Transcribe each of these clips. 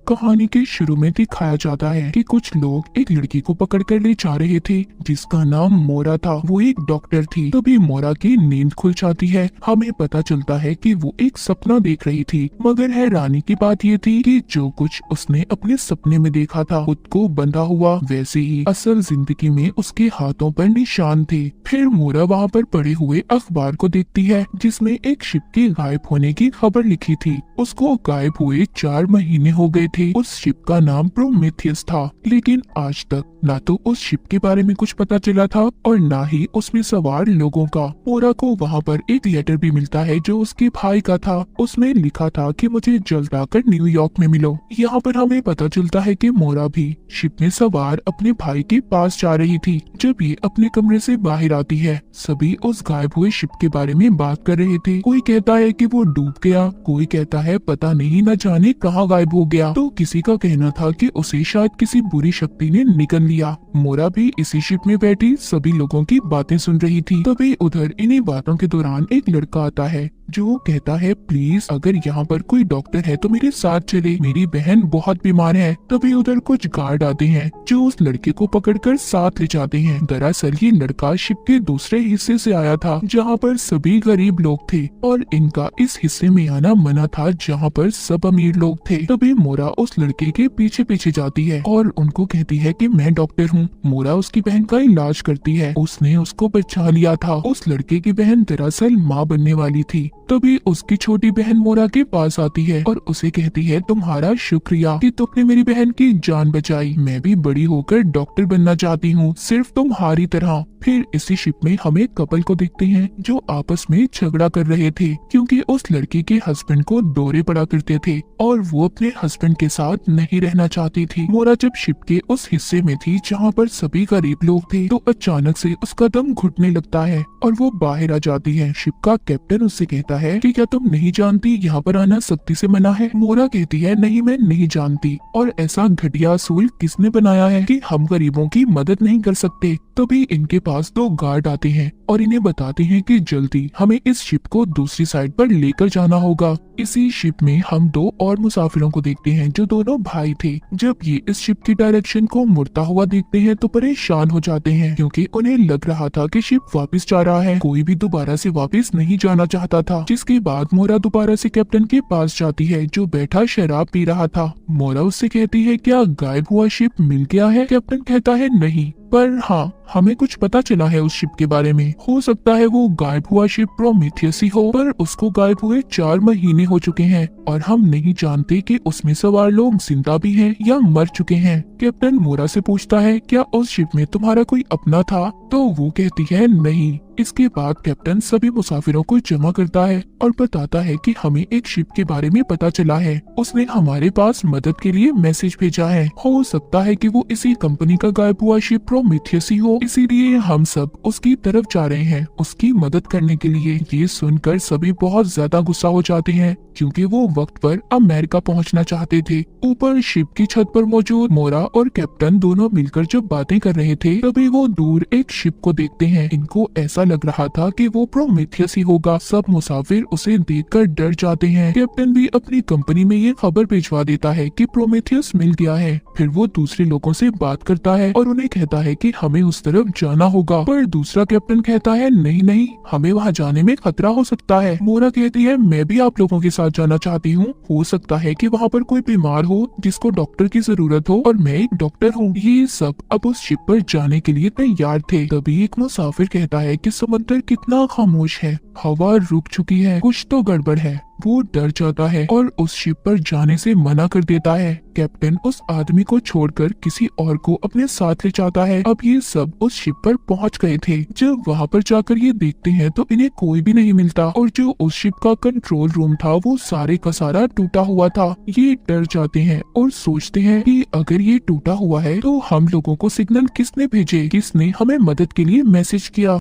कहानी के शुरू में दिखाया जाता है कि कुछ लोग एक लड़की को पकड़कर ले जा रहे थे जिसका नाम मोरा था। वो एक डॉक्टर थी। तभी मोरा की नींद खुल जाती है। हमें पता चलता है कि वो एक सपना देख रही थी, मगर हैरानी की बात ये थी कि जो कुछ उसने अपने सपने में देखा था खुद को बंधा हुआ, वैसे ही असल जिंदगी में उसके हाथों पर निशान थे। फिर मोरा वहाँ पर पड़े हुए अखबार को देखती है जिसमें एक शिप के गायब होने की खबर लिखी थी। उसको गायब हुए 4 महीने हो गए थे। उस शिप का नाम प्रोमेथियस था, लेकिन आज तक ना तो उस शिप के बारे में कुछ पता चला था और ना ही उसमें सवार लोगों का। मोरा को वहाँ पर एक लेटर भी मिलता है जो उसके भाई का था। उसमें लिखा था कि मुझे जल्द आकर न्यूयॉर्क में मिलो। यहाँ पर हमें पता चलता है कि मोरा भी शिप में सवार अपने भाई के पास जा रही थी। जब ये अपने कमरे से बाहर आती है, सभी उस गायब हुए शिप के बारे में बात कर रहे थे। कोई कहता है कि वो डूब गया, कोई कहता है पता नहीं न जाने कहाँ गायब हो गया, तो किसी का कहना था कि उसे शायद किसी बुरी शक्ति ने निगल लिया। मोरा भी इसी शिप में बैठी सभी लोगों की बातें सुन रही थी। तभी उधर इन्हीं बातों के दौरान एक लड़का आता है जो कहता है, प्लीज अगर यहाँ पर कोई डॉक्टर है तो मेरे साथ चले, मेरी बहन बहुत बीमार है। तभी उधर कुछ गार्ड आते हैं जो उस लड़के को पकड़कर साथ ले जाते हैं। दरअसल ये लड़का शिप के दूसरे हिस्से से आया था जहाँ पर सभी गरीब लोग थे और इनका इस हिस्से में आना मना था जहाँ पर सब अमीर लोग थे। तभी मोरा उस लड़के के पीछे पीछे जाती है और उनको कहती है कि मैं डॉक्टर हूँ। मोरा उसकी बहन का इलाज करती है। उसने उसको बचा लिया था। उस लड़के की बहन दरअसल माँ बनने वाली थी। तभी उसकी छोटी बहन मोरा के पास आती है और उसे कहती है, तुम्हारा शुक्रिया कि तुमने मेरी बहन की जान बचाई। मैं भी बड़ी होकर डॉक्टर बनना चाहती हूँ, सिर्फ तुम्हारी तरह। फिर इसी शिप में हम एक कपल को देखते हैं जो आपस में झगड़ा कर रहे थे क्योंकि उस लड़की के हस्बैंड को दौरे पड़ा करते थे और वो अपने हस्बैंड के साथ नहीं रहना चाहती थी। मोरा जब शिप के उस हिस्से में थी जहाँ पर सभी गरीब लोग थे तो अचानक से उसका दम घुटने लगता है और वो बाहर आ जाती है। शिप का कैप्टन उससे कहता है कि क्या तुम नहीं जानती यहाँ पर आना सख्ती से मना है। मोरा कहती है, नहीं मैं नहीं जानती, और ऐसा घटिया असूल किसने बनाया है कि हम गरीबों की मदद नहीं कर सकते। तभी इनके पास 2 गार्ड आते हैं और इन्हें बताते हैं कि जल्दी हमें इस शिप को दूसरी साइड पर लेकर जाना होगा। इसी शिप में हम 2 और मुसाफिरों को देखते हैं जो दोनों भाई थे। जब ये इस शिप की डायरेक्शन को मुड़ता हुआ देखते हैं तो परेशान हो जाते हैं क्योंकि उन्हें लग रहा था कि शिप वापस जा रहा है। कोई भी दोबारा से वापस नहीं जाना चाहता था। जिसके बाद मोरा दोबारा से कैप्टन के पास जाती है जो बैठा शराब पी रहा था। मोरा उससे कहती है, क्या गायब हुआ शिप मिल गया है? कैप्टन कहता है, नहीं, पर हाँ हमें कुछ पता चला है उस शिप के बारे में। हो सकता है वो गायब हुआ शिप प्रोमेथियस ही हो, पर उसको गायब हुए 4 महीने हो चुके हैं और हम नहीं जानते कि उसमें सवार लोग जिंदा भी हैं या मर चुके हैं। कैप्टन मोरा से पूछता है, क्या उस शिप में तुम्हारा कोई अपना था? तो वो कहती है, नहीं। इसके बाद कैप्टन सभी मुसाफिरों को जमा करता है और बताता है कि हमें एक शिप के बारे में पता चला है। उसने हमारे पास मदद के लिए मैसेज भेजा है। हो सकता है कि वो इसी कंपनी का गायब हुआ शिप प्रोमेथियस ही हो, इसीलिए हम सब उसकी तरफ जा रहे हैं उसकी मदद करने के लिए। ये सुनकर सभी बहुत ज्यादा गुस्सा हो जाते हैं क्योंकि वो वक्त पर अमेरिका पहुंचना चाहते थे। ऊपर शिप की छत पर मौजूद मोरा और कैप्टन दोनों मिलकर जब बातें कर रहे थे तभी वो दूर एक शिप को देखते हैं। इनको ऐसा लग रहा था कि वो प्रोमेथियस ही होगा। सब मुसाफिर उसे देखकर डर जाते हैं। कैप्टन भी अपनी कंपनी में ये खबर भिजवा देता है कि प्रोमेथियस मिल गया है। फिर वो दूसरे लोगों से बात करता है और उन्हें कहता है कि हमें उस तरफ जाना होगा, पर दूसरा कैप्टन कहता है, नहीं नहीं, हमें वहाँ जाने में खतरा हो सकता है। मोरा कहती है, मैं भी आप लोगों के साथ जाना चाहती हूँ। हो सकता है कि वहाँ पर कोई बीमार हो जिसको डॉक्टर की जरूरत हो और मैं एक डॉक्टर हूँ। ये सब अब उस शिप पर जाने के लिए तैयार थे। तभी एक मुसाफिर कहता है कि समंदर कितना खामोश है, हवा रुक चुकी है, कुछ तो गड़बड़ है। वो डर जाता है और उस शिप पर जाने से मना कर देता है। कैप्टन उस आदमी को छोड़कर किसी और को अपने साथ ले जाता है। अब ये सब उस शिप पर पहुंच गए थे। जब वहां पर जाकर ये देखते हैं तो इन्हें कोई भी नहीं मिलता और जो उस शिप का कंट्रोल रूम था वो सारे का सारा टूटा हुआ था। ये डर जाते हैं और सोचते हैं कि अगर ये टूटा हुआ है तो हम लोगों को सिग्नल किसने भेजे, किसने हमें मदद के लिए मैसेज किया।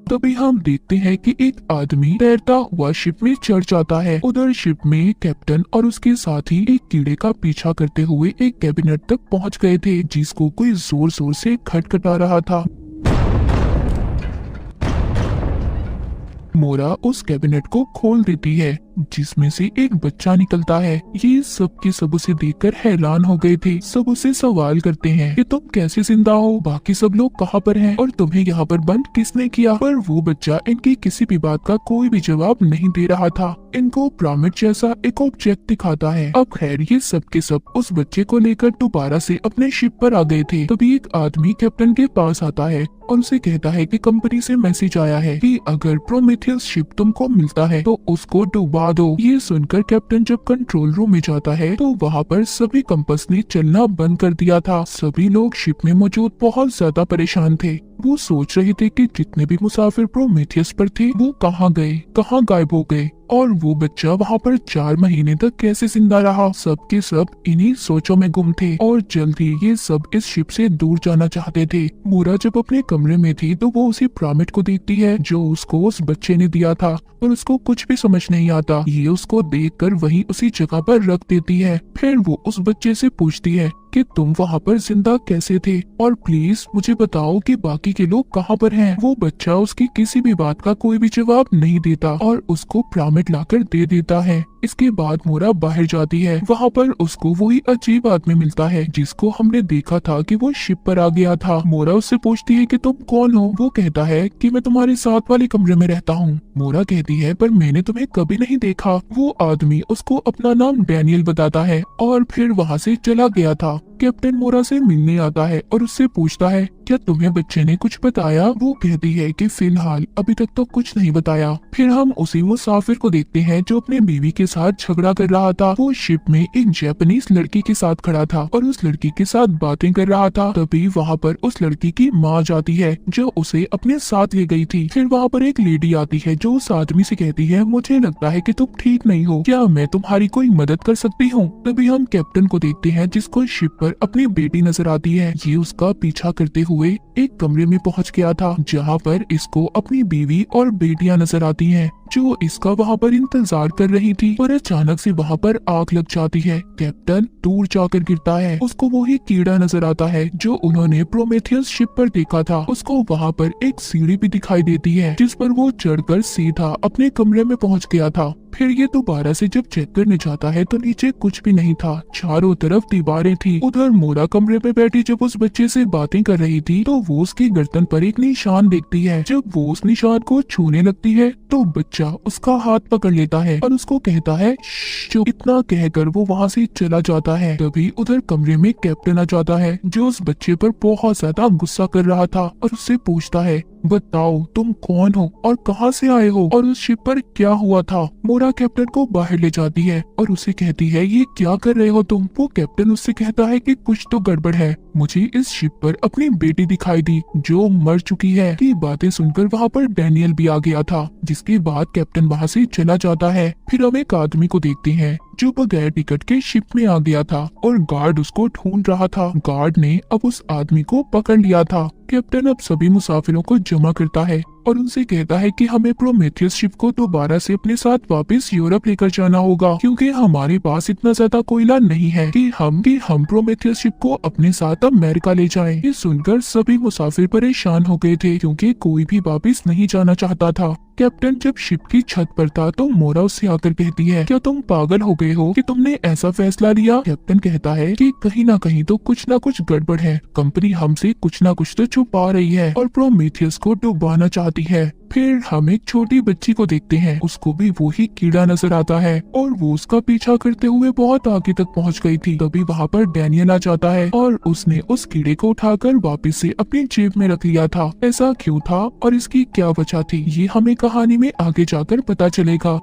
तभी हम देखते हैं कि एक आदमी तैरता हुआ शिप में चढ़ जाता है। उधर शिप में कैप्टन और उसके साथी एक कीड़े का पीछा करते हुए एक कैबिनेट तक पहुंच गए थे जिसको कोई जोर जोर से खटखटा रहा था। मोरा उस कैबिनेट को खोल देती है जिसमें से एक बच्चा निकलता है। ये सब के सब उसे देखकर हैरान हो गए थे। सब उसे सवाल करते हैं कि तुम कैसे जिंदा हो, बाकी सब लोग कहाँ पर हैं और तुम्हें यहाँ पर बंद किसने किया। पर वो बच्चा इनकी किसी भी बात का कोई भी जवाब नहीं दे रहा था। इनको पिरामिड जैसा एक ऑब्जेक्ट दिखाता है। अब खैर ये सब के सब उस बच्चे को लेकर दोबारा से अपने शिप पर आ गए थे। तभी एक आदमी कैप्टन के पास आता है और उसे कहता है कि कंपनी से मैसेज आया है कि अगर प्रोमेथियस शिप तुमको मिलता है तो उसको डुबा दो। ये सुनकर कैप्टन जब कंट्रोल रूम में जाता है तो वहाँ पर सभी कंपस ने चलना बंद कर दिया था। सभी लोग शिप में मौजूद बहुत ज्यादा परेशान थे। वो सोच रहे थे कि जितने भी मुसाफिर प्रोमेथियस पर थे वो कहाँ गए, कहाँ गायब हो गए और वो बच्चा वहाँ पर 4 महीने तक कैसे जिंदा रहा। सब के सब इन्हीं सोचों में गुम थे और जल्द ही ये सब इस शिप से दूर जाना चाहते थे। मोरा जब अपने कमरे में थी तो वो उसी पिरामिड को देखती है जो उसको उस बच्चे ने दिया था और उसको कुछ भी समझ नहीं आता। ये उसको देखकर वहीं उसी जगह पर रख देती है। फिर वो उस बच्चे से पूछती है कि तुम वहाँ पर जिंदा कैसे थे और प्लीज मुझे बताओ कि बाकी के लोग कहाँ पर हैं। वो बच्चा उसकी किसी भी बात का कोई भी जवाब नहीं देता और उसको पिरामिड लाकर दे देता है। इसके बाद मोरा बाहर जाती है। वहाँ पर उसको वही अजीब आदमी मिलता है जिसको हमने देखा था कि वो शिप पर आ गया था। मोरा उससे पूछती है कि तुम कौन हो। वो कहता है कि मैं तुम्हारे साथ वाले कमरे में रहता हूँ। मोरा कहती है पर मैंने तुम्हें कभी नहीं देखा। वो आदमी उसको अपना नाम डैनियल बताता है और फिर वहाँ से चला गया था। कैप्टन मोरा से मिलने आता है और उससे पूछता है क्या तुम्हें बच्चे ने कुछ बताया। वो कहती है कि फिलहाल अभी तक तो कुछ नहीं बताया। फिर हम उसी मुसाफिर को देखते हैं जो अपने बीवी के साथ झगड़ा कर रहा था। वो शिप में एक जापानीज लड़की के साथ खड़ा था और उस लड़की के साथ बातें कर रहा था। तभी वहाँ पर उस लड़की की माँ जाती है जो उसे अपने साथ ले गई थी। फिर वहाँ पर एक लेडी आती है जो उस आदमी से कहती है मुझे लगता है कि तुम ठीक नहीं हो, क्या मैं तुम्हारी कोई मदद कर सकती हूँ। तभी हम कैप्टन को देखते हैं जिसको शिप पर अपनी बेटी नजर आती है। ये उसका पीछा करते हुए एक कमरे में पहुंच गया था जहां पर इसको अपनी बीवी और बेटियां नजर आती हैं जो इसका वहां पर इंतजार कर रही थी। पर अचानक से वहां पर आग लग जाती है। कैप्टन दूर जाकर गिरता है। उसको वही कीड़ा नजर आता है जो उन्होंने प्रोमेथियस शिप पर देखा था। उसको वहां पर एक सीढ़ी भी दिखाई देती है जिस पर वो चढ़कर सीधा अपने कमरे में पहुंच गया था। फिर ये दोबारा से जब चेक करने जाता है तो नीचे कुछ भी नहीं था। चारों तरफ दीवारें थी। उधर मोरा कमरे में बैठी जब उस बच्चे से बातें कर रही थी तो वो उसकी गर्दन पर एक निशान देखती है। जब वो उस निशान को छूने लगती है तो बच्चा उसका हाथ पकड़ लेता है और उसको कहता है जो इतना कहकर वो वहाँ से चला जाता है। तभी उधर कमरे में कैप्टन आ जाता है जो उस बच्चे पर बहुत ज्यादा गुस्सा कर रहा था और उससे पूछता है बताओ तुम कौन हो और कहाँ से आए हो और उस शिप पर क्या हुआ था। मोरा कैप्टन को बाहर ले जाती है और उसे कहती है ये क्या कर रहे हो तुम। वो कैप्टन उससे कहता है कि कुछ तो गड़बड़ है, मुझे इस शिप पर अपनी बेटी दिखाई दी जो मर चुकी है। की बातें सुनकर वहाँ पर डैनियल भी आ गया था जिसके बाद कैप्टन वहाँ से चला जाता है। फिर हम एक आदमी को देखते हैं जो बगैर टिकट के शिप में आ गया था और गार्ड उसको ढूंढ रहा था। गार्ड ने अब उस आदमी को पकड़ लिया था। कैप्टन अब सभी मुसाफिरों को जमा करता है और उनसे कहता है कि हमें प्रोमेथियस शिप को दोबारा से अपने साथ वापस यूरोप लेकर जाना होगा क्योंकि हमारे पास इतना ज्यादा कोयला नहीं है कि हम प्रोमेथियस शिप को अपने साथ अमेरिका ले जाएं। ये सुनकर सभी मुसाफिर परेशान हो गए थे क्योंकि कोई भी वापस नहीं जाना चाहता था। कैप्टन जब शिप की छत पर था तो मोरा उससे आकर कहती है क्या तुम पागल हो गए हो कि तुमने ऐसा फैसला लिया। कैप्टन कहता है कि कहीं ना कहीं तो कुछ ना कुछ गड़बड़ है, कंपनी हमसे कुछ ना कुछ तो छुपा रही है और प्रोमेथियस को डुबाना चाहती है। फिर हम एक छोटी बच्ची को देखते हैं, उसको भी वही कीड़ा नजर आता है और वो उसका पीछा करते हुए बहुत आगे तक पहुंच गई थी। तभी वहाँ पर डैनियल आ जाता है और उसने उस कीड़े को उठाकर वापस से अपनी जेब में रख लिया था। ऐसा क्यों था और इसकी क्या वजह थी ये हमें कहानी में आगे जाकर पता चलेगा।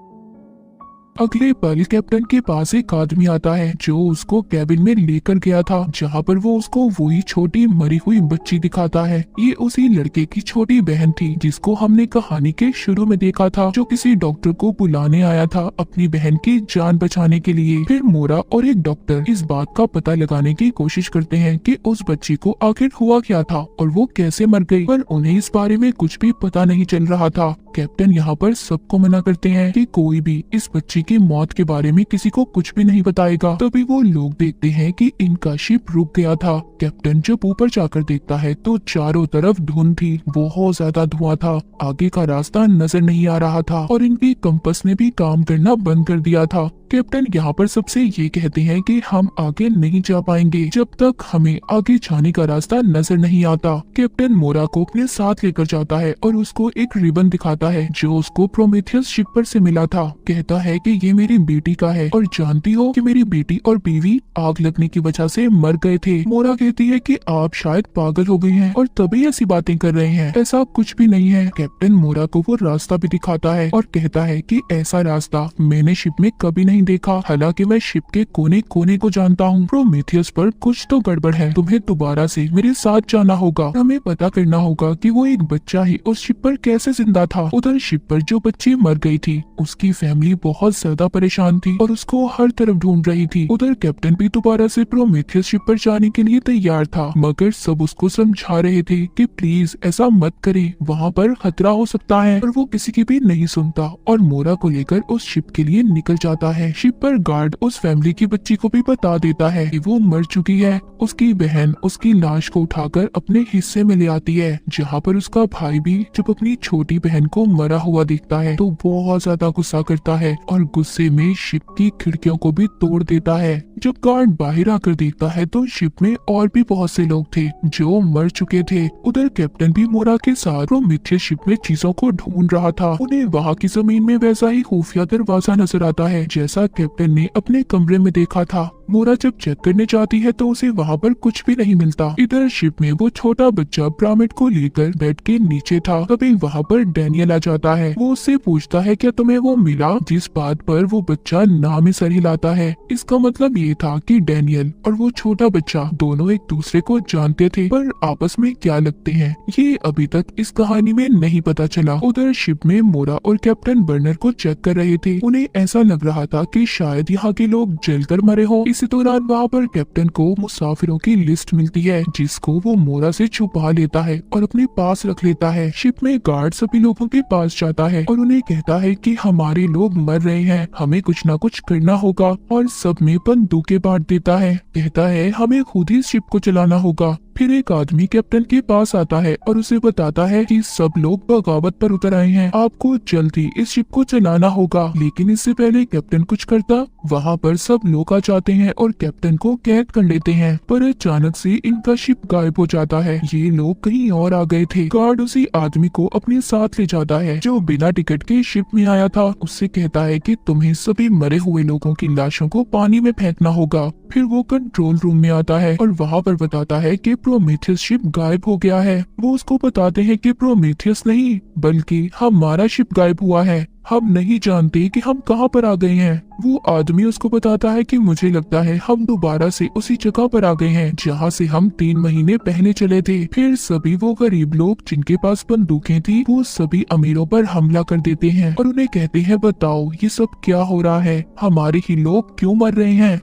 अगले पल कैप्टन के पास एक आदमी आता है जो उसको कैबिन में लेकर गया था जहाँ पर वो उसको वही छोटी मरी हुई बच्ची दिखाता है। ये उसी लड़के की छोटी बहन थी जिसको हमने कहानी के शुरू में देखा था जो किसी डॉक्टर को बुलाने आया था अपनी बहन की जान बचाने के लिए। फिर मोरा और एक डॉक्टर इस बात का पता लगाने की कोशिश करते हैं कि उस बच्ची को आखिर हुआ क्या था और वो कैसे मर गई, पर उन्हें इस बारे में कुछ भी पता नहीं चल रहा था। कैप्टन यहाँ पर सबको मना करते हैं कि कोई भी इस बच्ची की मौत के बारे में किसी को कुछ भी नहीं बताएगा। तभी वो लोग देखते हैं कि इनका शिप रुक गया था। कैप्टन जब ऊपर जाकर देखता है तो चारों तरफ धुंध थी, बहुत ज्यादा धुआं था, आगे का रास्ता नजर नहीं आ रहा था और इनकी कंपास ने भी काम करना बंद कर दिया था। कैप्टन यहाँ पर सबसे ये कहते हैं कि हम आगे नहीं जा पाएंगे जब तक हमें आगे जाने का रास्ता नजर नहीं आता। कैप्टन मोरा को अपने साथ लेकर जाता है और उसको एक रिबन दिखाता है जो उसको प्रोमेथियस शिप पर से मिला था। कहता है कि ये मेरी बेटी का है और जानती हो कि मेरी बेटी और बीवी आग लगने की वजह से मर गए थे। मोरा कहती है कि आप शायद पागल हो गए हैं और तभी ऐसी बातें कर रहे हैं, ऐसा कुछ भी नहीं है। कैप्टन मोरा को वो रास्ता भी दिखाता है और कहता है कि ऐसा रास्ता मैंने शिप में कभी नहीं देखा, हालांकि मैं शिप के कोने कोने को जानता हूँ। प्रोमेथियस पर कुछ तो गड़बड़ है, तुम्हें दोबारा से मेरे साथ जाना होगा, हमें पता करना होगा कि वो एक बच्चा ही उस शिप पर कैसे जिंदा था। उधर शिप पर जो बच्ची मर गई थी उसकी फैमिली बहुत ज्यादा परेशान थी और उसको हर तरफ ढूंढ रही थी। उधर कैप्टन भी दोबारा से प्रोमेथियस शिप पर जाने के लिए तैयार था, मगर सब उसको समझा रहे थे कि प्लीज ऐसा मत करे, वहाँ पर खतरा हो सकता है, और वो किसी की भी नहीं सुनता और मोरा को लेकर उस शिप के लिए निकल जाता है। शिप पर गार्ड उस फैमिली की बच्ची को भी बता देता है कि वो मर चुकी है। उसकी बहन उसकी लाश को उठाकर अपने हिस्से में ले आती है, जहाँ पर उसका भाई भी जब अपनी छोटी बहन को मरा हुआ देखता है तो बहुत ज्यादा गुस्सा करता है और गुस्से में शिप की खिड़कियों को भी तोड़ देता है। जब गार्ड बाहर आकर देखता है तो शिप में और भी बहुत से लोग थे जो मर चुके थे। उधर कैप्टन भी मोरा के साथ प्रोमेथियस शिप में चीजों को ढूंढ रहा था। उन्हें वहाँ की जमीन में वैसा ही खुफिया दरवाजा नजर आता है जैसा कैप्टन ने अपने कमरे में देखा था। मोरा जब चेक करने जाती है तो उसे वहाँ पर कुछ भी नहीं मिलता। इधर शिप में वो छोटा बच्चा ब्रामिड को लेकर बेड के नीचे था। तभी वहाँ पर डैनियल आ जाता है। वो उससे पूछता है क्या तुम्हें वो मिला, जिस बात पर वो बच्चा नाम ही सर हिलाता है। इसका मतलब ये था कि डैनियल और वो छोटा बच्चा दोनों एक दूसरे को जानते थे, पर आपस में क्या लगते हैं ये अभी तक इस कहानी में नहीं पता चला। उधर शिप में मोरा और कैप्टन बर्नर को चेक कर रहे थे। उन्हें ऐसा लग रहा था कि शायद यहाँ के लोग जलकर मरे हों। इसी दौरान वहाँ पर कैप्टन को मुसाफिरों की लिस्ट मिलती है जिसको वो मोरा से छुपा लेता है और अपने पास रख लेता है। शिप में गार्ड सभी लोगों के पास जाता है और उन्हें कहता है कि हमारे लोग मर रहे हैं, हमें कुछ ना कुछ करना होगा, और सब में बंदूकें बांट देता है। कहता है हमें खुद ही शिप को चलाना होगा। फिर एक आदमी कैप्टन के पास आता है और उसे बताता है कि सब लोग बगावत पर उतर आए हैं, आपको जल्दी इस शिप को चलाना होगा। लेकिन इससे पहले कैप्टन कुछ करता, वहाँ पर सब लोग आ जाते हैं और कैप्टन को कैद कर लेते हैं। पर अचानक से इनका शिप गायब हो जाता है, ये लोग कहीं और आ गए थे। गार्ड उसी आदमी को अपने साथ ले जाता है जो बिना टिकट के शिप में आया था। उससे कहता है कि तुम्हें सभी मरे हुए लोगों की लाशों को पानी में फेंकना होगा। फिर वो कंट्रोल रूम में आता है और वहाँ पर बताता है कि प्रोमेथियस शिप गायब हो गया है। वो उसको बताते हैं कि प्रोमेथियस नहीं बल्कि हमारा शिप गायब हुआ है, हम नहीं जानते कि हम कहाँ पर आ गए हैं। वो आदमी उसको बताता है कि मुझे लगता है हम दोबारा से उसी जगह पर आ गए हैं जहाँ से हम 3 महीने पहले चले थे। फिर सभी वो गरीब लोग जिनके पास बंदूकें थी वो सभी अमीरों पर हमला कर देते हैं और उन्हें कहते हैं बताओ ये सब क्या हो रहा है, हमारे ही लोग क्यों मर रहे हैं।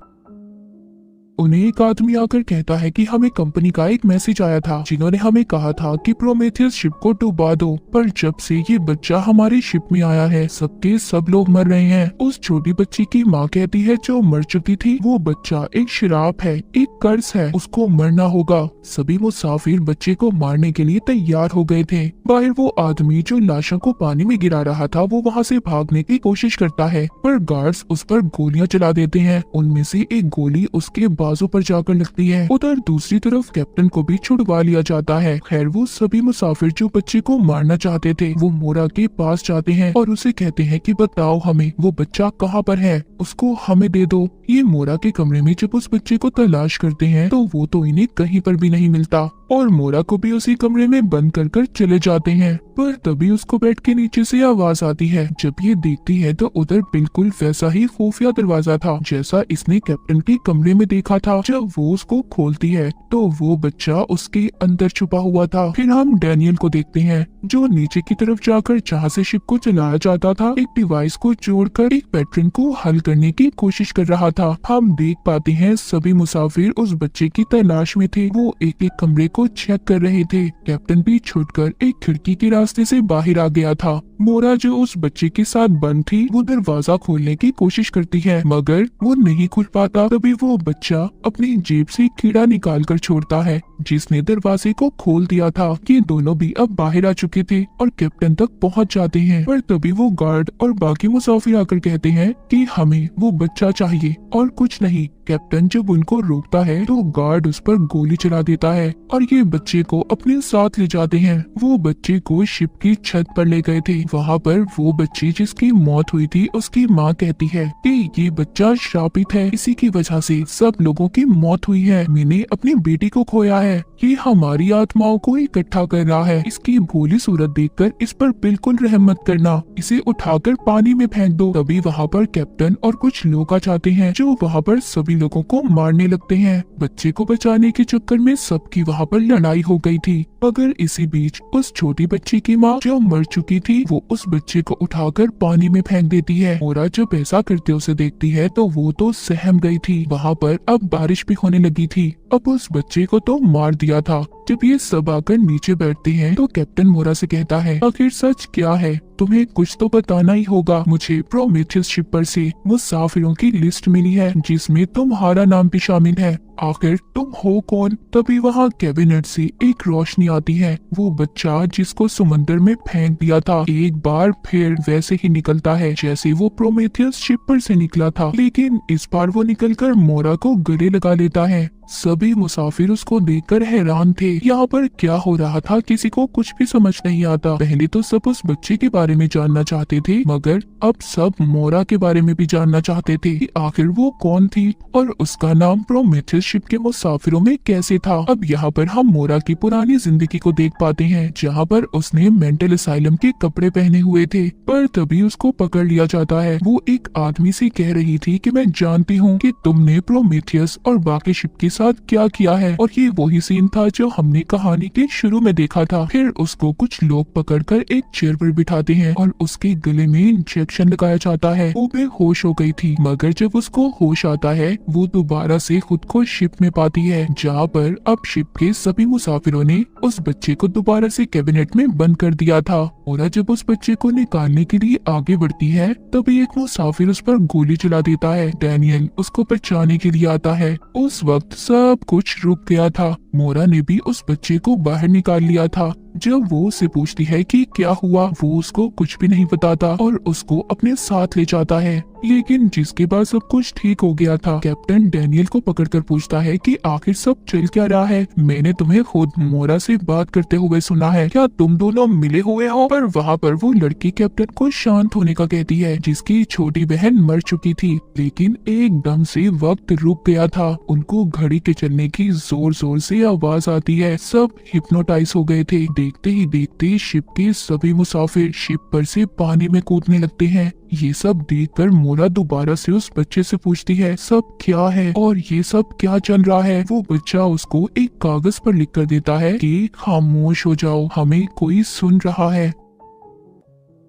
उन्हें एक आदमी आकर कहता है कि हमें कंपनी का एक मैसेज आया था जिन्होंने हमें कहा था कि प्रोमेथियस शिप को डुबा दो, पर जब से ये बच्चा हमारी शिप में आया है सबके सब लोग मर रहे हैं। उस छोटी बच्ची की माँ कहती है जो मर चुकी थी वो बच्चा एक शराब है, एक कर्ज है, उसको मरना होगा। सभी मुसाफिर बच्चे को मारने के लिए तैयार हो गए थे। बाहर वो आदमी जो लाशों को पानी में गिरा रहा था वो वहाँ से भागने की कोशिश करता है, पर गार्ड्स उस पर गोलियां चला देते हैं। उनमें से एक गोली उसके बाजू पर जाकर लगती है। उधर दूसरी तरफ कैप्टन को भी छुड़वा लिया जाता है। खैर वो सभी मुसाफिर जो बच्चे को मारना चाहते थे वो मोरा के पास जाते हैं और उसे कहते हैं कि बताओ हमें वो बच्चा कहाँ पर है, उसको हमें दे दो। ये मोरा के कमरे में जब उस बच्चे को तलाश करते हैं तो वो तो इन्हें कहीं पर भी नहीं मिलता और मोरा को भी उसी कमरे में बंद कर चले जाते हैं। पर तभी उसको बेड के नीचे से आवाज आती है। जब ये देखती है तो उधर बिल्कुल वैसा ही खुफिया दरवाजा था जैसा इसने कैप्टन के कमरे में देखा रखा था। जब वो उसको खोलती है तो वो बच्चा उसके अंदर छुपा हुआ था। फिर हम डैनियल को देखते हैं जो नीचे की तरफ जाकर जहाँ से शिप को चलाया जाता था एक डिवाइस को जोड़कर एक पैटर्न को हल करने की कोशिश कर रहा था। हम देख पाते हैं सभी मुसाफिर उस बच्चे की तलाश में थे। वो एक एक कमरे को चेक कर रहे थे। कैप्टन भी छुटकर एक खिड़की के रास्ते से बाहर आ गया था। मोरा जो उस बच्चे के साथ बंद थी वो दरवाजा खोलने की कोशिश करती है मगर वो नहीं खुल पाता। तभी वो बच्चा अपनी जेब से कीड़ा निकाल कर छोड़ता है जिसने दरवाजे को खोल दिया था। ये दोनों भी अब बाहर आ चुके थे और कैप्टन तक पहुंच जाते हैं। पर तभी वो गार्ड और बाकी मुसाफिर आकर कहते हैं कि हमें वो बच्चा चाहिए और कुछ नहीं। कैप्टन जब उनको रोकता है तो गार्ड उस पर गोली चला देता है और ये बच्चे को अपने साथ ले जाते हैं। वो बच्चे को शिप की छत पर ले गए थे। वहाँ पर वो बच्ची जिसकी मौत हुई थी उसकी माँ कहती है कि ये बच्चा श्रापित है, इसी की वजह से सब लोगों की मौत हुई है। मैंने अपनी बेटी को खोया है। ये हमारी आत्माओं को इकट्ठा कर रहा है। इसकी भोली सूरत देखकर इस पर बिल्कुल रहम मत करना। इसे उठाकर पानी में फेंक दो। तभी वहाँ पर कैप्टन और कुछ लोग आ जाते हैं जो वहाँ पर सभी लोगों को मारने लगते हैं। बच्चे को बचाने के चक्कर में सबकी वहाँ पर लड़ाई हो गई थी। मगर इसी बीच उस छोटी बच्ची की माँ जो मर चुकी थी वो उस बच्चे को उठाकर पानी में फेंक देती है। मोरा जब ऐसा करते उसे देखती है तो वो तो सहम गई थी। वहाँ पर अब बारिश भी होने लगी थी। अब उस बच्चे को तो मार दिया था। जब ये सब आकर नीचे बैठते हैं तो कैप्टन मोरा से कहता है आखिर सच क्या है, तुम्हें कुछ तो बताना ही होगा। मुझे प्रोमेथियस शिप पर से मुसाफिरों की लिस्ट मिली है जिसमें तुम्हारा नाम भी शामिल है। आखिर तुम हो कौन? तभी वहाँ कैबिनेट से एक रोशनी आती है। वो बच्चा जिसको समंदर में फेंक दिया था एक बार फिर वैसे ही निकलता है जैसे वो प्रोमेथियस शिप पर से निकला था, लेकिन इस बार वो निकलकर मोरा को गले लगा लेता है। सभी मुसाफिर उसको देखकर हैरान थे। यहाँ पर क्या हो रहा था किसी को कुछ भी समझ नहीं आता। पहले तो सब उस बच्चे के बारे में जानना चाहते थे मगर अब सब मोरा के बारे में भी जानना चाहते थे कि आखिर वो कौन थी और उसका नाम प्रोमेथियस शिप के मुसाफिरों में कैसे था। अब यहाँ पर हम मोरा की पुरानी जिंदगी को देख पाते हैं जहाँ पर उसने मेंटल असाइलम के कपड़े पहने हुए थे। पर तभी उसको पकड़ लिया जाता है। वो एक आदमी से कह रही थी कि मैं जानती हूँ कि तुमने प्रोमेथियस और बाकी शिप के साथ क्या किया है और ये वही सीन था जो हमने कहानी के शुरू में देखा था। फिर उसको कुछ लोग पकड़कर एक चेयर पर बिठाते हैं और उसके गले में इंजेक्शन लगाया जाता है। वो बेहोश हो गई थी मगर जब उसको होश आता है वो दोबारा से खुद को शिप में पाती है जहाँ पर अब शिप के सभी मुसाफिरों ने उस बच्चे को दोबारा से कैबिनेट में बंद कर दिया था। और जब उस बच्चे को निकालने के लिए आगे बढ़ती है तभी एक मुसाफिर उस पर गोली चला देता है। डैनियल उसको बचाने के लिए आता है। उस वक्त सब कुछ रुक गया था। मोरा ने भी उस बच्चे को बाहर निकाल लिया था। जब वो उससे पूछती है कि क्या हुआ वो उसको कुछ भी नहीं बताता और उसको अपने साथ ले जाता है। लेकिन जिसके बाद सब कुछ ठीक हो गया था कैप्टन डैनियल को पकड़कर पूछता है कि आखिर सब चल क्या रहा है। मैंने तुम्हें खुद मोरा से बात करते हुए सुना है, क्या तुम दोनों मिले हुए हो? पर वहाँ पर वो लड़की कैप्टन को शांत होने का कहती है जिसकी छोटी बहन मर चुकी थी। लेकिन एकदम से वक्त रुक गया था। उनको घड़ी के चलने की जोर जोर से आवाज आती है। सब हिप्नोटाइज हो गए थे। देखते ही देखते शिप के सभी मुसाफिर शिप पर से पानी में कूदने लगते हैं। ये सब देखकर मोरा दोबारा से उस बच्चे से पूछती है सब क्या है और ये सब क्या चल रहा है। वो बच्चा उसको एक कागज पर लिख कर देता है कि खामोश हो जाओ, हमें कोई सुन रहा है।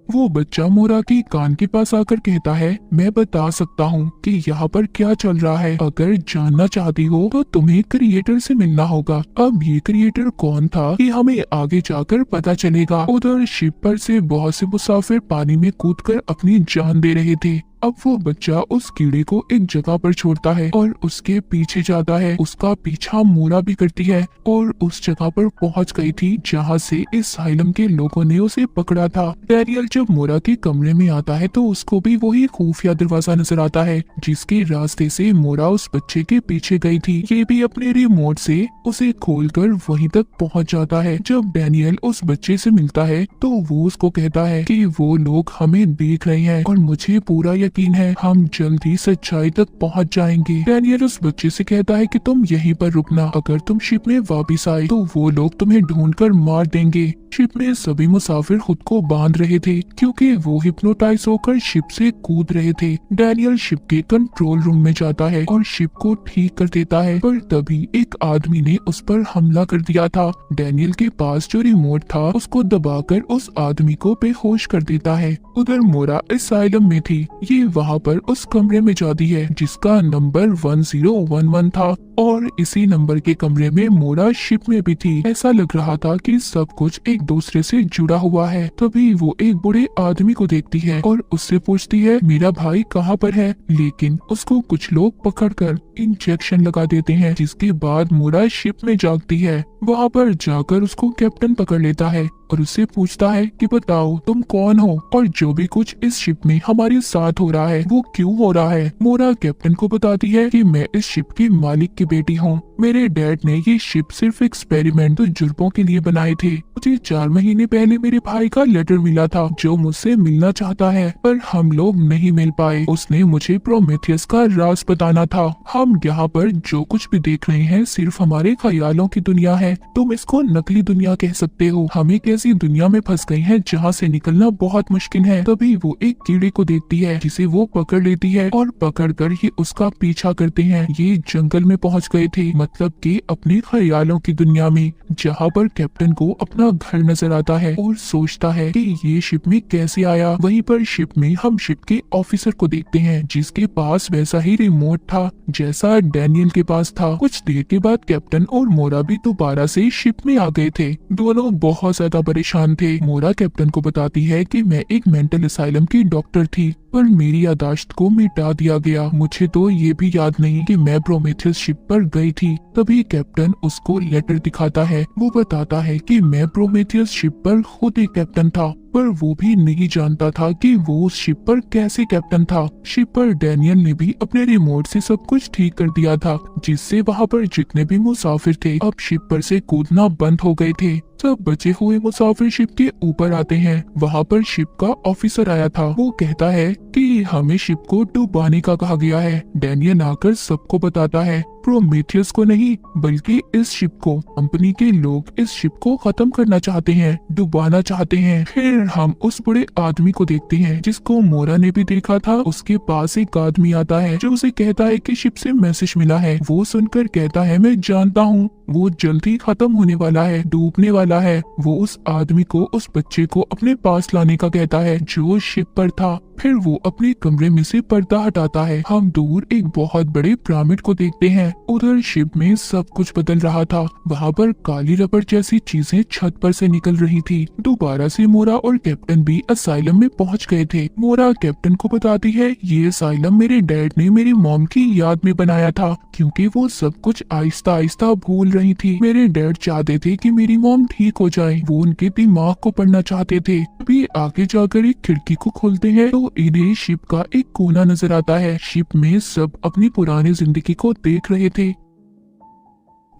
वो बच्चा मोरा के कान के पास आकर कहता है मैं बता सकता हूँ कि यहाँ पर क्या चल रहा है। अगर जानना चाहती हो तो तुम्हें क्रिएटर से मिलना होगा। अब ये क्रिएटर कौन था ये हमें आगे जाकर पता चलेगा। उधर शिप पर से बहुत से मुसाफिर पानी में कूदकर अपनी जान दे रहे थे। अब वो बच्चा उस कीड़े को एक जगह पर छोड़ता है और उसके पीछे जाता है। उसका पीछा मोरा भी करती है और उस जगह पर पहुंच गई थी जहां से इस साइलम के लोगों ने उसे पकड़ा था। डैनियल जब मोरा के कमरे में आता है तो उसको भी वही खुफिया दरवाजा नजर आता है जिसके रास्ते से मोरा उस बच्चे के पीछे गई थी। ये भी अपने रिमोट से उसे खोलकर वहीं तक पहुंच जाता है। जब डैनियल उस बच्चे से मिलता है तो वो उसको कहता है कि वो लोग हमें देख रहे हैं और मुझे पूरा यकीन यकीन है हम जल्द ही सच्चाई तक पहुंच जाएंगे। डैनियल उस बच्चे से कहता है कि तुम यहीं पर रुकना, अगर तुम शिप में वापस आए तो वो लोग तुम्हें ढूंढकर मार देंगे। शिप में सभी मुसाफिर खुद को बांध रहे थे क्योंकि वो हिप्नोटाइज होकर शिप से कूद रहे थे। डैनियल शिप के कंट्रोल रूम में जाता है और शिप को ठीक कर देता है, पर तभी एक आदमी ने उस पर हमला कर दिया था। डैनियल के पास जो रिमोट था उसको दबाकर उस आदमी को बेहोश कर देता है। उधर मोरा असाइलम में थी। ये वहाँ पर उस कमरे में जाती है जिसका नंबर 1011 था और इसी नंबर के कमरे में मोरा शिप में भी थी। ऐसा लग रहा था कि सब कुछ एक दूसरे से जुड़ा हुआ है। तभी वो एक बूढ़े आदमी को देखती है और उससे पूछती है मेरा भाई कहाँ पर है, लेकिन उसको कुछ लोग पकड़कर इंजेक्शन लगा देते हैं, जिसके बाद मोरा शिप में जागती है। वहाँ पर जाकर उसको कैप्टन पकड़ लेता है और उससे पूछता है कि बताओ तुम कौन हो और जो भी कुछ इस शिप में हमारे साथ हो रहा है वो क्यों हो रहा है। मोरा कैप्टन को बताती है कि मैं इस शिप के मालिक की बेटी हूँ। मेरे डैड ने ये शिप सिर्फ एक्सपेरिमेंट तजुर्बों के लिए बनाए थे। मुझे 4 महीने पहले मेरे भाई का लेटर मिला था जो मुझसे मिलना चाहता है, पर हम लोग नहीं मिल पाए। उसने मुझे प्रोमेथियस का राज बताना था। हम यहाँ पर जो कुछ भी देख रहे हैं सिर्फ हमारे ख्यालों की दुनिया है। तुम इसको नकली दुनिया कह सकते हो। हम एक ऐसी दुनिया में फंस गए हैं जहाँ से निकलना बहुत मुश्किल है। तभी वो एक कीड़े को देखती है जिसे वो पकड़ लेती है और पकड़कर ये उसका पीछा करते हैं। ये जंगल में पहुँच गए थे, मतलब कि अपने ख्यालों की दुनिया में, जहाँ पर कैप्टन को अपना घर नजर आता है और सोचता है कि ये शिप में कैसे आया। वहीं पर शिप में हम शिप के ऑफिसर को देखते हैं जिसके पास वैसा ही रिमोट था जैसा डैनियल के पास था। कुछ देर के बाद कैप्टन और मोरा भी दोबारा से शिप में आ गए थे। दोनों बहुत ज्यादा परेशान थे। मोरा कैप्टन को बताती है कि मैं एक मेंटल असाइलम की डॉक्टर थी, पर मेरी यादाश्त को मिटा दिया गया। मुझे तो ये भी याद नहीं कि मैं प्रोमेथियस शिप पर गई थी। तभी कैप्टन उसको लेटर दिखाता है। वो बताता है कि मैं प्रोमेथियस शिप पर खुद एक कैप्टन था, पर वो भी नहीं जानता था कि वो उस शिप पर कैसे कैप्टन था। शिप पर डैनियल ने भी अपने रिमोट से सब कुछ ठीक कर दिया था, जिससे वहाँ पर जितने भी मुसाफिर थे अब शिप पर से कूदना बंद हो गए थे। सब बचे हुए मुसाफिर शिप के ऊपर आते हैं। वहाँ पर शिप का ऑफिसर आया था। वो कहता है कि हमें शिप को डुबाने का कहा गया है। डैनियल आकर सबको बताता है, प्रोमेथियस को नहीं बल्कि इस शिप को। कंपनी के लोग इस शिप को खत्म करना चाहते हैं, डुबाना चाहते हैं। फिर हम उस बड़े आदमी को देखते हैं जिसको मोरा ने भी देखा था। उसके पास एक आदमी आता है जो उसे कहता है कि शिप से मैसेज मिला है। वो सुनकर कहता है मैं जानता हूँ, वो जल्द ही खत्म होने वाला है, डूबने वाला है। वो उस आदमी को, उस बच्चे को अपने पास लाने का कहता है जो शिप पर था। फिर वो अपने कमरे में से पर्दा हटाता है। हम दूर एक बहुत बड़े पिरामिड को देखते हैं। उधर शिप में सब कुछ बदल रहा था। वहाँ पर काली रबड़ जैसी चीजें छत पर से निकल रही थी। दोबारा से मोरा और कैप्टन भी असाइलम में पहुँच गए थे। मोरा कैप्टन को बताती है ये असाइलम मेरे डैड ने मेरी मॉम की याद में बनाया था, क्योंकि वो सब कुछ आहिस्ता आहिस्ता भूल रही थी। मेरे डैड चाहते थे कि मेरी मॉम ठीक हो जाए। वो उनके दिमाग को पढ़ना चाहते थे। अभी आगे जाकर एक खिड़की को खोलते हैं तो इन्हें शिप का एक कोना नजर आता है। शिप में सब अपनी पुरानी जिंदगी को देख रहे थे।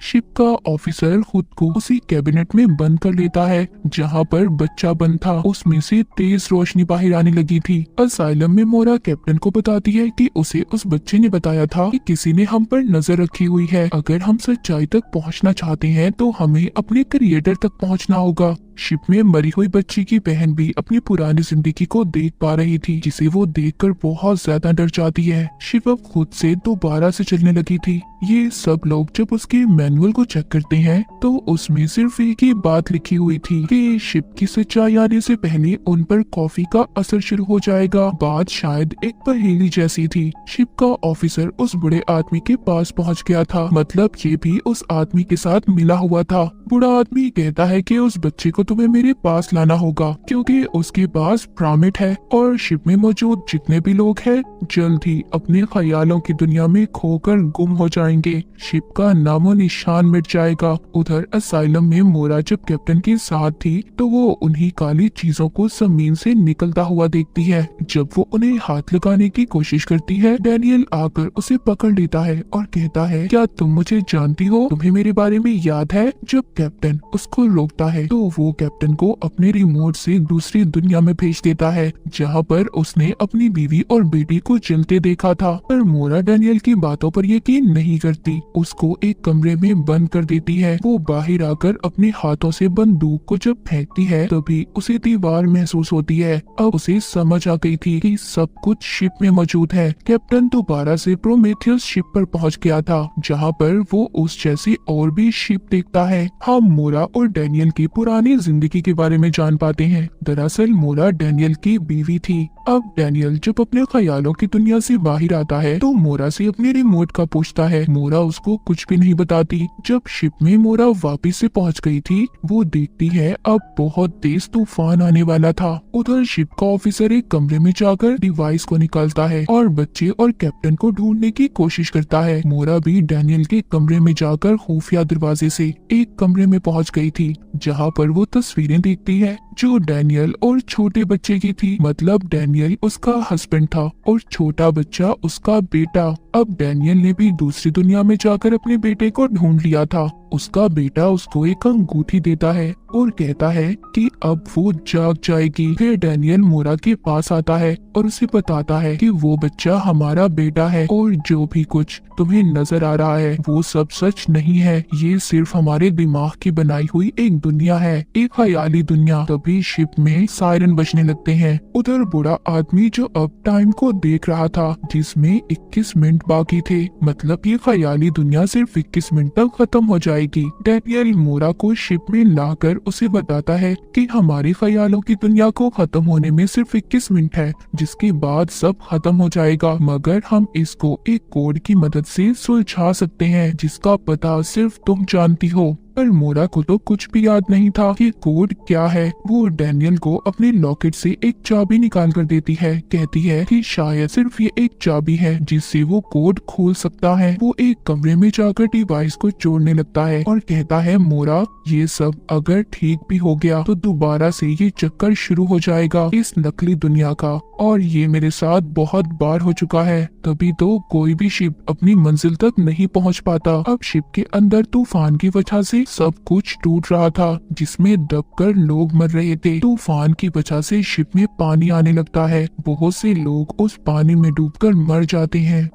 शिप का ऑफिसर खुद को उसी कैबिनेट में बंद कर लेता है जहाँ पर बच्चा बंद था। उसमें से तेज रोशनी बाहर आने लगी थी। असाइलम में मोरा कैप्टन को बताती है कि उसे उस बच्चे ने बताया था कि किसी ने हम पर नजर रखी हुई है। अगर हम सच्चाई तक पहुँचना चाहते हैं तो हमें अपने क्रिएटर तक पहुँचना होगा। शिप में मरी हुई बच्ची की बहन भी अपनी पुरानी जिंदगी को देख पा रही थी, जिसे वो देखकर बहुत ज्यादा डर जाती है। शिप अब खुद से दोबारा से चलने लगी थी। ये सब लोग जब उसके मैनुअल को चेक करते हैं तो उसमें सिर्फ एक ही बात लिखी हुई थी कि शिप की सच्चाई आने से पहले उन पर कॉफी का असर शुरू हो जाएगा। बात शायद एक पहेली जैसी थी। शिप का ऑफिसर उस बड़े आदमी के पास पहुंच गया था, मतलब ये भी उस आदमी के साथ मिला हुआ था। बूढ़ा आदमी कहता है कि उस बच्चे को तुम्हें मेरे पास लाना होगा, क्योंकि उसके पास पिरामिड है और शिप में मौजूद जितने भी लोग हैं जल्द ही अपने ख्यालों की दुनिया में खोकर गुम हो जाएंगे। शिप का नामो निशान निशान मिट जाएगा। उधर असाइलम में मोरा जब कैप्टन के साथ थी तो वो उन्हीं काली चीजों को जमीन से निकलता हुआ देखती है। जब वो उन्हें हाथ लगाने की कोशिश करती है, डैनियल आकर उसे पकड़ लेता है और कहता है, क्या तुम मुझे जानती हो? तुम्हें मेरे बारे में याद है? जब कैप्टन उसको रोकता है तो वो कैप्टन को अपने रिमोट से दूसरी दुनिया में भेज देता है, जहाँ पर उसने अपनी बीवी और बेटी को जलते देखा था। पर मोरा डैनियल की बातों पर यकीन नहीं करती, उसको एक कमरे में बंद कर देती है। वो बाहर आकर अपने हाथों से बंदूक को जब फेंकती है तभी उसे दीवार महसूस होती है। अब उसे समझ आ गई थी कि सब कुछ शिप में मौजूद है। कैप्टन दोबारा से प्रोमेथियस शिप पर पहुंच गया था, जहां पर वो उस जैसी और भी शिप देखता है। हम मोरा और डैनियल की पुरानी जिंदगी के बारे में जान पाते हैं। दरअसल मोरा डैनियल की बीवी थी। अब डैनियल जब अपने ख्यालों की दुनिया से बाहर आता है तो मोरा से अपने रिमोट का पूछता है। मोरा उसको कुछ भी नहीं बताती। जब शिप में मोरा वापस से पहुंच गई थी, वो देखती है अब बहुत तेज तूफान आने वाला था। उधर शिप का ऑफिसर एक कमरे में जाकर डिवाइस को निकालता है और बच्चे और कैप्टन को ढूंढने की कोशिश करता है। मोरा भी डैनियल के कमरे में जाकर खुफिया दरवाजे से एक कमरे में पहुंच गई थी, जहां पर वो तस्वीरें देखती है जो डैनियल और छोटे बच्चे की थी। मतलब डैनियल उसका हस्बैंड था और छोटा बच्चा उसका बेटा। अब डैनियल ने भी दूसरी दुनिया में जाकर अपने बेटे को ढूंढ लिया था। उसका बेटा उसको एक अंगूठी देता है और कहता है कि अब वो जाग जाएगी। फिर डैनियल मोरा के पास आता है और उसे बताता है कि वो बच्चा हमारा बेटा है और जो भी कुछ तुम्हें नजर आ रहा है वो सब सच नहीं है, ये सिर्फ हमारे दिमाग की बनाई हुई एक दुनिया है, एक ख्याली दुनिया। तभी शिप में सायरन बजने लगते हैं। उधर बूढ़ा आदमी जो अब टाइम को देख रहा था, जिसमें 21 मिनट बाकी थे, मतलब ये ख्याली दुनिया सिर्फ 21 मिनट तक खत्म हो जाएगी। डैनियल मोरा को शिप में लाकर उसे बताता है कि हमारे ख्यालों की दुनिया को खत्म होने में सिर्फ 21 मिनट है, जिसके बाद सब खत्म हो जाएगा, मगर हम इसको एक कोड की मदद से सुलझा सकते हैं जिसका पता सिर्फ तुम जानती हो। पर मोरा को तो कुछ भी याद नहीं था कि कोड क्या है। वो डैनियल को अपने लॉकेट से एक चाबी निकाल कर देती है, कहती है कि शायद सिर्फ ये एक चाबी है जिससे वो कोड खोल सकता है। वो एक कमरे में जाकर डिवाइस को जोड़ने लगता है और कहता है, मोरा ये सब अगर ठीक भी हो गया तो दोबारा से ये चक्कर शुरू हो जाएगा इस नकली दुनिया का, और ये मेरे साथ बहुत बार हो चुका है। तभी तो कोई भी शिप अपनी मंजिल तक नहीं पहुंच पाता। अब शिप के अंदर तूफान की वजह से सब कुछ टूट रहा था, जिसमें दबकर लोग मर रहे थे। तूफान की वजह से शिप में पानी आने लगता है। बहुत से लोग उस पानी में डूबकर मर जाते हैं।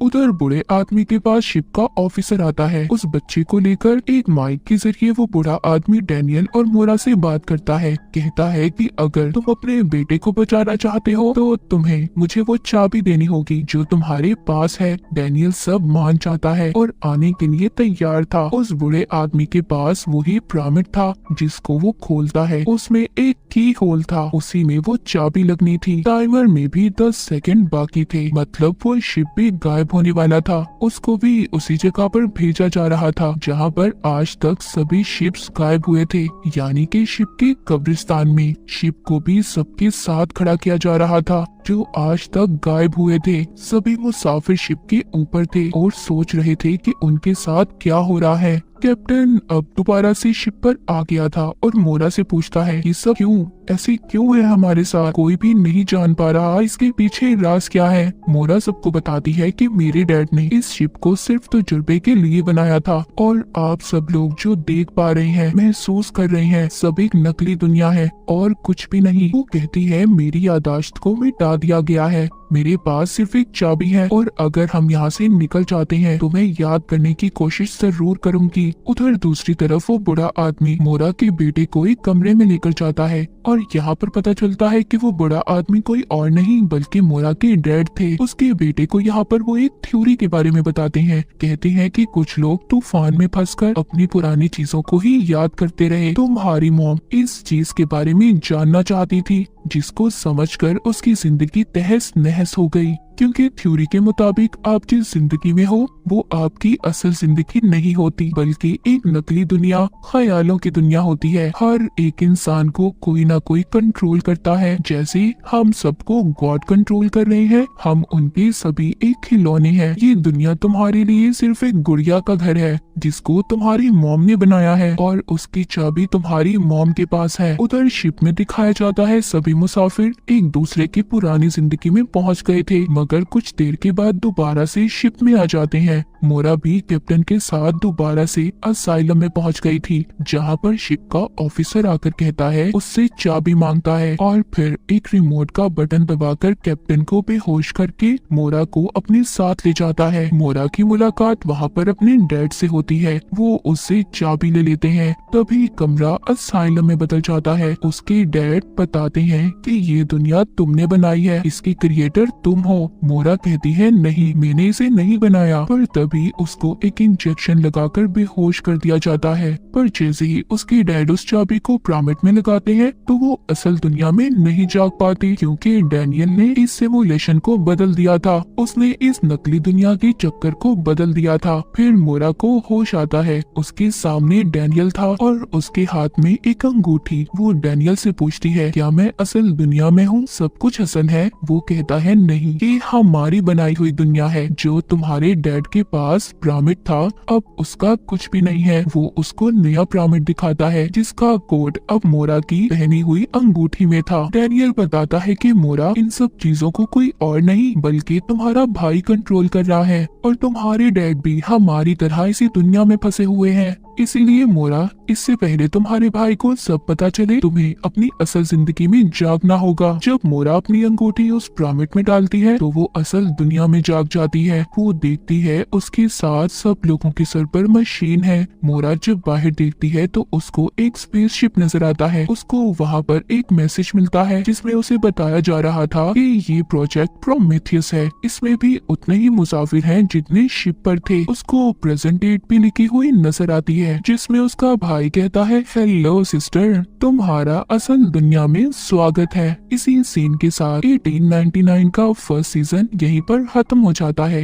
उधर बूढ़े आदमी के पास शिप का ऑफिसर आता है। उस बच्चे को लेकर एक माइक के जरिए वो बूढ़ा आदमी डैनियल और मोरा से बात करता है। कहता है कि अगर तुम अपने बेटे को बचाना चाहते हो तो तुम्हें मुझे वो चाबी देनी होगी जो तुम्हारे पास है। डैनियल सब मान जाता है और आने के लिए तैयार था। उस बूढ़े आदमी के पास वही पिरामिड था जिसको वो खोलता है। उसमें एक की होल था, उसी में वो चाबी लगनी थी। टाइमर में भी 10 सेकंड बाकी थे, मतलब वो शिप भी गायब होने वाला था। उसको भी उसी जगह पर भेजा जा रहा था जहां पर आज तक सभी शिप्स गायब हुए थे, यानी कि शिप के कब्रिस्तान में। शिप को भी सबके साथ खड़ा किया जा रहा था जो आज तक गायब हुए थे। सभी मुसाफिर शिप के ऊपर थे और सोच रहे थे कि उनके साथ क्या हो रहा है। कैप्टन अब दोबारा से शिप पर आ गया था और मोरा से पूछता है कि सब क्यों, ऐसे क्यों है हमारे साथ, कोई भी नहीं जान पा रहा इसके पीछे राज क्या है। मोरा सबको बताती है कि मेरे डैड ने इस शिप को सिर्फ तजुर्बे के लिए बनाया था और आप सब लोग जो देख पा रहे हैं, महसूस कर रहे हैं, सब एक नकली दुनिया है और कुछ भी नहीं। वो कहती है मेरी यादाश्त को मिटा दिया गया है, मेरे पास सिर्फ एक चाबी है और अगर हम यहाँ से निकल जाते हैं तो मैं याद करने की कोशिश जरूर करूंगी। उधर दूसरी तरफ वो बूढ़ा आदमी मोरा के बेटे को एक कमरे में लेकर जाता है और यहाँ पर पता चलता है कि वो बूढ़ा आदमी कोई और नहीं बल्कि मोरा के डैड थे। उसके बेटे को यहाँ पर वो एक थ्योरी के बारे में बताते हैं। कहते हैं कि कुछ लोग तूफान में फंसकर अपनी पुरानी चीजों को ही याद करते रहे। तुम्हारी मॉम इस चीज के बारे में जानना चाहती थी जिसको समझकर उसकी जिंदगी तहस नहस हो गई। क्योंकि थ्योरी के मुताबिक आप जिस जिंदगी में हो वो आपकी असल जिंदगी नहीं होती, बल्कि एक नकली दुनिया, ख्यालों की दुनिया होती है। हर एक इंसान को कोई ना कोई कंट्रोल करता है। जैसे हम सबको गॉड कंट्रोल कर रहे हैं, हम उनके सभी एक खिलौने हैं। ये दुनिया तुम्हारे लिए सिर्फ एक गुड़िया का घर है जिसको तुम्हारी मॉम ने बनाया है और उसकी चाबी तुम्हारी मॉम के पास है। उधर शिप में दिखाया जाता है सभी मुसाफिर एक दूसरे की पुरानी जिंदगी में पहुंच गए थे, मगर कुछ देर के बाद दोबारा से शिप में आ जाते हैं। मोरा भी कैप्टन के साथ दोबारा से असाइलम में पहुंच गई थी, जहां पर शिप का ऑफिसर आकर कहता है, उससे चाबी मांगता है और फिर एक रिमोट का बटन दबाकर कैप्टन को बेहोश करके मोरा को अपने साथ ले जाता है। मोरा की मुलाकात वहां पर अपने डैड से होती है। वो उससे चाबी ले लेते हैं। तभी कमरा असाइलम में बदल जाता है। उसके डैड बताते हैं कि ये दुनिया तुमने बनाई है, इसके क्रिएटर तुम हो। मोरा कहती है, नहीं, मैंने इसे नहीं बनाया। पर तभी उसको एक इंजेक्शन लगाकर बेहोश कर दिया जाता है। पर जैसे ही उसके डैड उस चाबी को पिरामिड में लगाते हैं तो वो असल दुनिया में नहीं जाग पाती, क्योंकि डैनियल ने इस सिमुलेशन को बदल दिया था। उसने इस नकली दुनिया के चक्कर को बदल दिया था। फिर मोरा को होश आता है। उसके सामने डैनियल था और उसके हाथ में एक अंगूठी। वो डैनियल से पूछती है, क्या मैं असल दुनिया में हूँ, सब कुछ असल है? वो कहता है, नहीं, ये हमारी बनाई हुई दुनिया है। जो तुम्हारे डैड के पास पिरामिड था अब उसका कुछ भी नहीं है। वो उसको नया पिरामिड दिखाता है जिसका कोड अब मोरा की पहनी हुई अंगूठी में था। डैनियल बताता है कि मोरा, इन सब चीजों को कोई और नहीं बल्कि तुम्हारा भाई कंट्रोल कर रहा है और तुम्हारे डैड भी हमारी तरह इसी दुनिया में फंसे हुए हैं। इसीलिए मोरा, इससे पहले तुम्हारे भाई को सब पता चले तुम्हें अपनी असल जिंदगी में जागना होगा। जब मोरा अपनी अंगूठी उस पिरामिड में डालती है तो वो असल दुनिया में जाग जाती है। वो देखती है उसके साथ सब लोगों के सर पर मशीन है। मोरा जब बाहर देखती है तो उसको एक स्पेसशिप नजर आता है। उसको वहाँ पर एक मैसेज मिलता है जिसमें उसे बताया जा रहा था कि ये प्रोजेक्ट प्रोमेथियस है। इसमें भी उतने ही मुसाफिर हैं जितने शिप पर थे। उसको प्रेजेंट डेट भी लिखी हुई नजर आती है जिसमें उसका भाई कहता है, हेलो सिस्टर, तुम्हारा असल दुनिया में स्वागत है। इसी सीन के साथ 1899 का फर्स्ट सीजन यहीं पर खत्म हो जाता है।